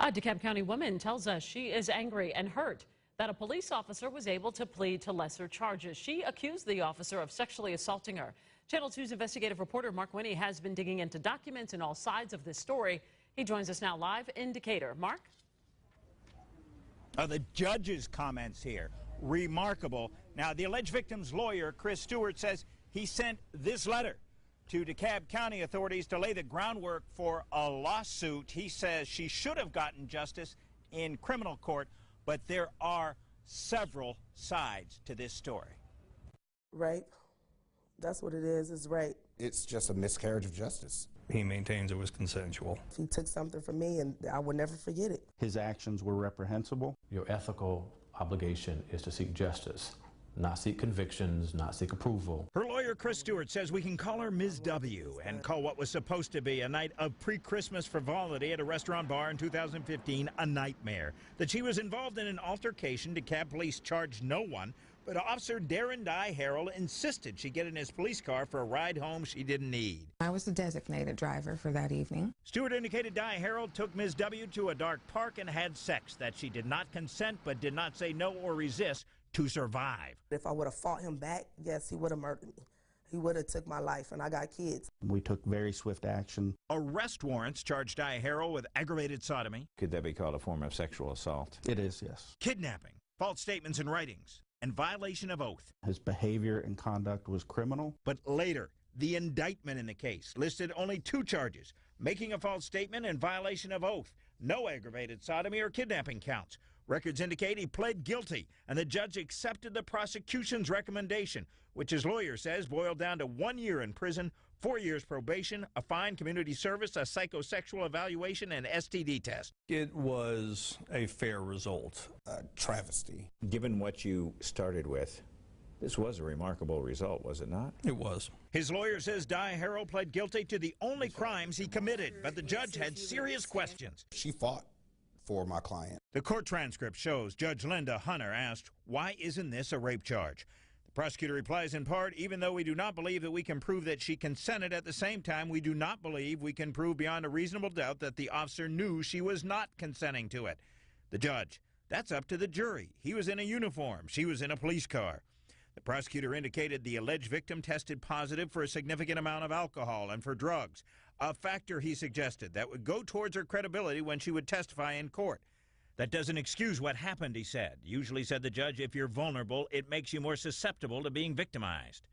A Dekalb County woman tells us she is angry and hurt that a police officer was able to plead to lesser charges. She accused the officer of sexually assaulting her. Channel 2's investigative reporter Mark Winnie has been digging into documents and all sides of this story. He joins us now live in Decatur. Mark? The judge's comments here, remarkable. Now, the alleged victim's lawyer, Chris Stewart, says he sent this letter to Dekalb County authorities to lay the groundwork for a lawsuit. He says she should have gotten justice in criminal court, but there are several sides to this story. Rape, that's what it is rape. It's just a miscarriage of justice. He maintains it was consensual. He took something from me and I will never forget it. His actions were reprehensible. Your ethical obligation is to seek justice, not seek convictions, not seek approval. Her lawyer, Chris Stewart, says we can call her Ms. W and call what was supposed to be a night of pre-Christmas frivolity at a restaurant bar in 2015 a nightmare. That she was involved in an altercation, DeKalb police charged no one, but Officer Darren Dye Harrell insisted she get in his police car for a ride home she didn't need. I was the designated driver for that evening. Stewart indicated Dye Harrell took Ms. W to a dark park and had sex, that she did not consent but did not say no or resist to survive. If I would have fought him back, yes, he would have murdered me. He would have took my life, and I got kids. We took very swift action. Arrest warrants charged Dye Harrell with aggravated sodomy. Could that be called a form of sexual assault? It is, yes. Kidnapping, false statements and writings, and violation of oath. His behavior and conduct was criminal. But later, the indictment in the case listed only 2 charges: making a false statement and violation of oath. No aggravated sodomy or kidnapping counts. Records indicate he pled guilty, and the judge accepted the prosecution's recommendation, which his lawyer says boiled down to 1 year in prison, 4 years probation, a fine, community service, a psychosexual evaluation, and STD test. It was a fair result. Travesty. Given what you started with, this was a remarkable result, was it not? It was. His lawyer says Dye Harrell pled guilty to the only crimes he committed, but the judge had serious questions. She fought for my client. The court transcript shows Judge Linda Hunter asked, "Why isn't this a rape charge?" The prosecutor replies in part, "Even though we do not believe that we can prove that she consented, at the same time we do not believe we can prove beyond a reasonable doubt that the officer knew she was not consenting to it." The judge, "That's up to the jury. He was in a uniform. She was in a police car." The prosecutor indicated the alleged victim tested positive for a significant amount of alcohol and for drugs, a factor he suggested that would go towards her credibility when she would testify in court. "That doesn't excuse what happened," he said. "Usually," said the judge, "if you're vulnerable, it makes you more susceptible to being victimized."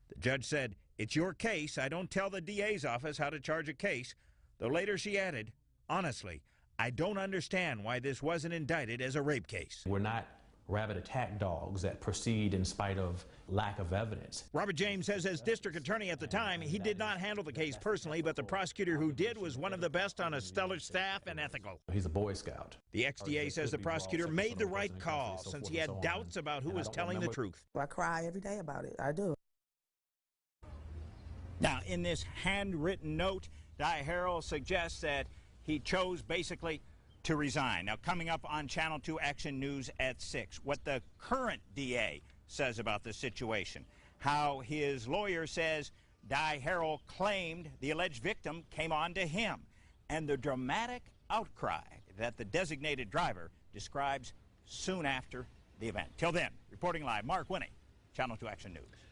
The judge said, "It's your case. I don't tell the DA's office how to charge a case," though later she added, "Honestly, I don't understand why this wasn't indicted as a rape case." We're not rabid attack dogs that proceed in spite of lack of evidence. Robert James says as district attorney at the time, he did not handle the case personally, but the prosecutor who did was one of the best on a stellar staff and ethical. He's a Boy Scout. The XDA says the prosecutor made the right call since he had doubts about who was telling the truth. I cry every day about it. I do. Now, in this handwritten note, Dye Harrell suggests that he chose basically to resign. Now, coming up on Channel 2 Action News at 6, what the current DA says about the situation, how his lawyer says Dye Harrell claimed the alleged victim came on to him, and the dramatic outcry that the designated driver describes soon after the event. Till then, reporting live, Mark Winnie, Channel 2 Action News.